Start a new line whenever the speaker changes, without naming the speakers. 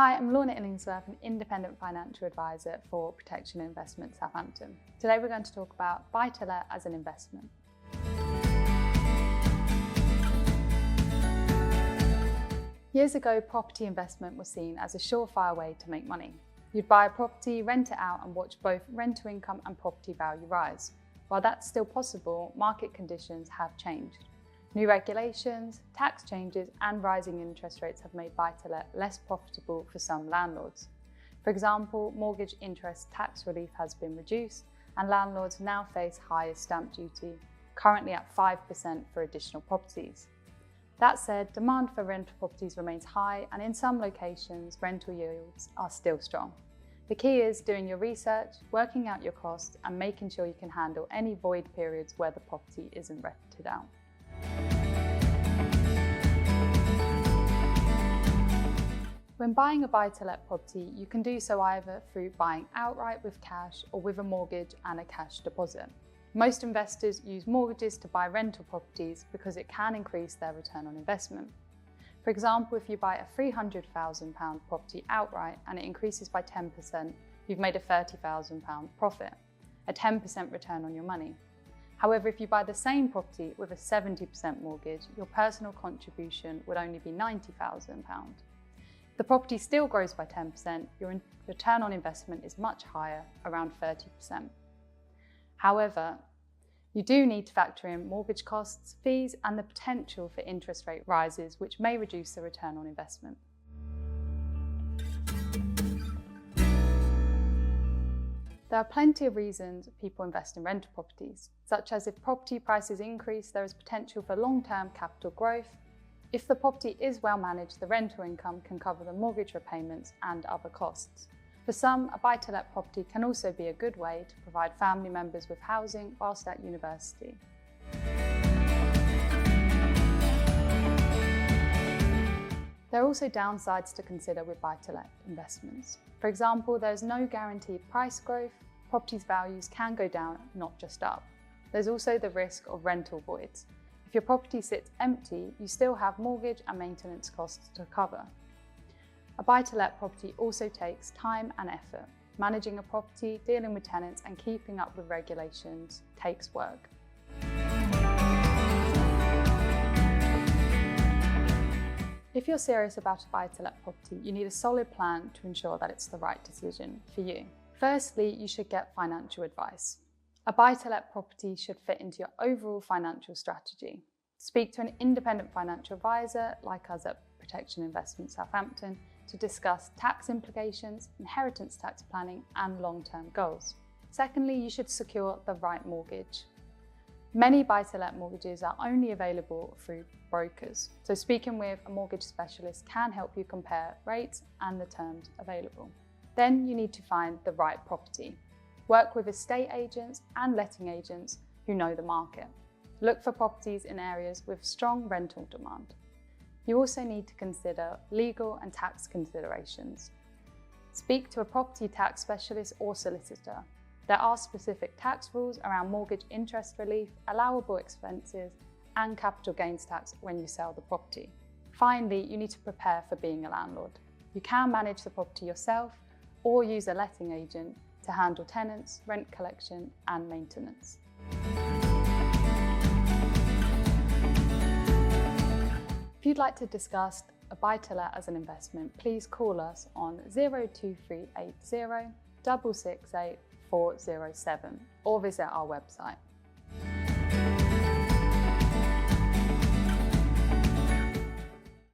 Hi, I'm Lorna Illingsworth, an independent financial advisor for Protection Investment Southampton. Today we're going to talk about buy-to-let as an investment. Years ago, property investment was seen as a surefire way to make money. You'd buy a property, rent it out, and watch both rental income and property value rise. While that's still possible, market conditions have changed. New regulations, tax changes, and rising interest rates have made buy-to-let less profitable for some landlords. For example, mortgage interest tax relief has been reduced, and landlords now face higher stamp duty, currently at 5% for additional properties. That said, demand for rental properties remains high, and in some locations, rental yields are still strong. The key is doing your research, working out your costs, and making sure you can handle any void periods where the property isn't rented out. When buying a buy-to-let property, you can do so either through buying outright with cash or with a mortgage and a cash deposit. Most investors use mortgages to buy rental properties because it can increase their return on investment. For example, if you buy a £300,000 property outright and it increases by 10%, you've made a £30,000 profit, a 10% return on your money. However, if you buy the same property with a 70% mortgage, your personal contribution would only be £90,000. The property still grows by 10%, your return on investment is much higher, around 30%. However, you do need to factor in mortgage costs, fees, and the potential for interest rate rises, which may reduce the return on investment. There are plenty of reasons people invest in rental properties, such as if property prices increase, there is potential for long-term capital growth. If the property is well managed, the rental income can cover the mortgage repayments and other costs. For some, a buy-to-let property can also be a good way to provide family members with housing whilst at university. There are also downsides to consider with buy-to-let investments. For example, there is no guaranteed price growth. Properties' values can go down, not just up. There's also the risk of rental voids. If your property sits empty, you still have mortgage and maintenance costs to cover. A buy-to-let property also takes time and effort. Managing a property, dealing with tenants, and keeping up with regulations takes work. If you're serious about a buy-to-let property, you need a solid plan to ensure that it's the right decision for you. Firstly, you should get financial advice. A buy-to-let property should fit into your overall financial strategy. Speak to an independent financial advisor like us at Protection Investment Southampton to discuss tax implications, inheritance tax planning, and long-term goals. Secondly, you should secure the right mortgage. Many buy-to-let mortgages are only available through brokers, so speaking with a mortgage specialist can help you compare rates and the terms available. Then you need to find the right property. Work with estate agents and letting agents who know the market. Look for properties in areas with strong rental demand. You also need to consider legal and tax considerations. Speak to a property tax specialist or solicitor. There are specific tax rules around mortgage interest relief, allowable expenses, and capital gains tax when you sell the property. Finally, you need to prepare for being a landlord. You can manage the property yourself or use a letting agent to handle tenants, rent collection, and maintenance. If you'd like to discuss a buy-to-let as an investment, please call us on 02380 668 407 or visit our website.